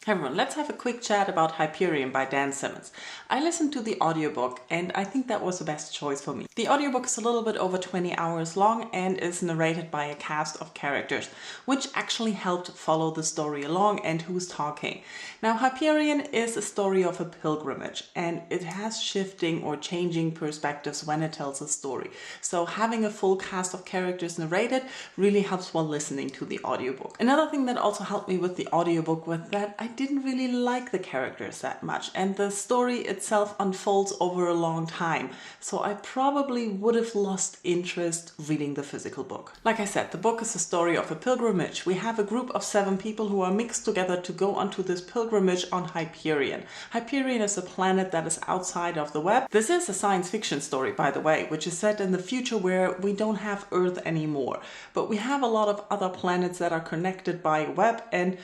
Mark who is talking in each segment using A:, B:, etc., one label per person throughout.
A: Hey everyone, let's have a quick chat about Hyperion by Dan Simmons. I listened to the audiobook and I think that was the best choice for me. The audiobook is a little bit over 20 hours long and is narrated by a cast of characters, which actually helped follow the story along and who's talking. Now, Hyperion is a story of a pilgrimage and it has shifting or changing perspectives when it tells a story. So having a full cast of characters narrated really helps while listening to the audiobook. Another thing that also helped me with the audiobook was that I didn't really like the characters that much, and the story itself unfolds over a long time, so I probably would have lost interest reading the physical book. Like I said, the book is a story of a pilgrimage. We have a group of 7 people who are mixed together to go onto this pilgrimage on Hyperion. Hyperion is a planet that is outside of the web. This is a science fiction story, by the way, which is set in the future where we don't have Earth anymore, but we have a lot of other planets that are connected by a web and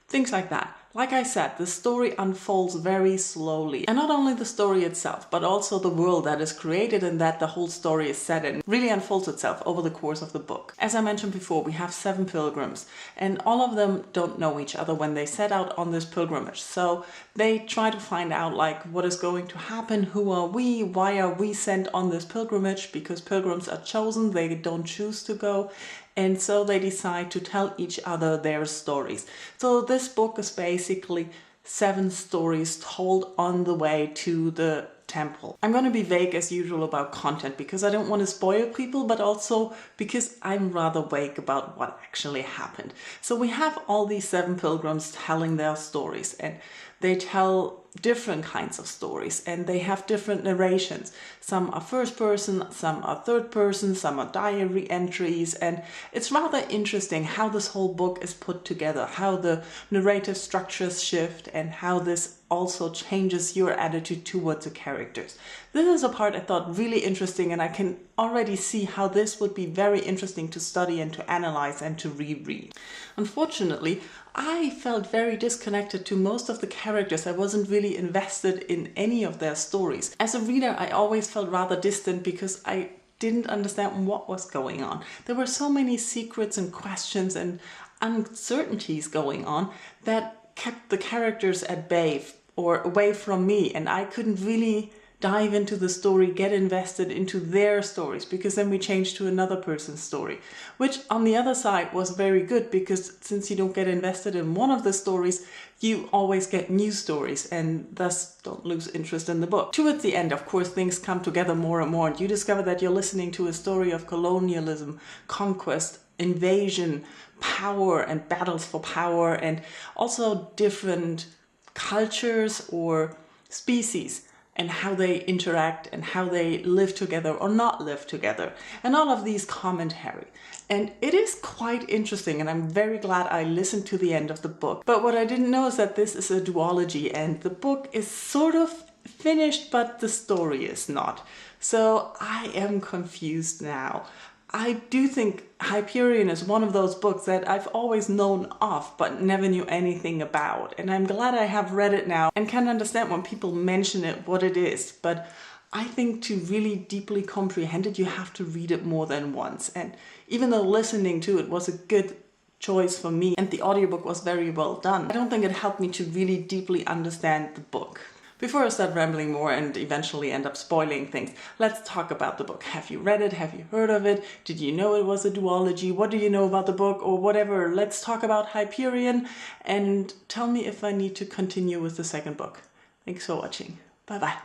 A: things like that. Like I said, the story unfolds very slowly. And not only the story itself, but also the world that is created and that the whole story is set in really unfolds itself over the course of the book. As I mentioned before, we have 7 pilgrims and all of them don't know each other when they set out on this pilgrimage. So they try to find out like what is going to happen, who are we, why are we sent on this pilgrimage, because pilgrims are chosen, they don't choose to go. And so they decide to tell each other their stories. So this book is basically 7 stories told on the way to the temple. I'm going to be vague as usual about content because I don't want to spoil people, but also because I'm rather vague about what actually happened. So we have all these 7 pilgrims telling their stories, and they tell different kinds of stories and they have different narrations. Some are first person, some are third person, some are diary entries, and it's rather interesting how this whole book is put together, how the narrative structures shift and how this also changes your attitude towards the characters. This is a part I thought really interesting, and I can already see how this would be very interesting to study and to analyze and to reread. Unfortunately, I felt very disconnected to most of the characters. I wasn't really invested in any of their stories. As a reader, I always felt rather distant because I didn't understand what was going on. There were so many secrets and questions and uncertainties going on that kept the characters at bay or away from me, and I couldn't really dive into the story, get invested into their stories, because then we changed to another person's story, which on the other side was very good because since you don't get invested in one of the stories, you always get new stories and thus don't lose interest in the book. Towards the end, of course, things come together more and more and you discover that you're listening to a story of colonialism, conquest, invasion, power and battles for power, and also different cultures or species and how they interact and how they live together or not live together, and all of these commentary. And it is quite interesting, and I'm very glad I listened to the end of the book. But what I didn't know is that this is a duology and the book is sort of finished, but the story is not. So I am confused now. I do think Hyperion is one of those books that I've always known of but never knew anything about, and I'm glad I have read it now and can understand when people mention it what it is. But I think to really deeply comprehend it you have to read it more than once, and even though listening to it was a good choice for me and the audiobook was very well done, I don't think it helped me to really deeply understand the book. Before I start rambling more and eventually end up spoiling things, let's talk about the book. Have you read it? Have you heard of it? Did you know it was a duology? What do you know about the book or whatever? Let's talk about Hyperion and tell me if I need to continue with the second book. Thanks for watching. Bye bye.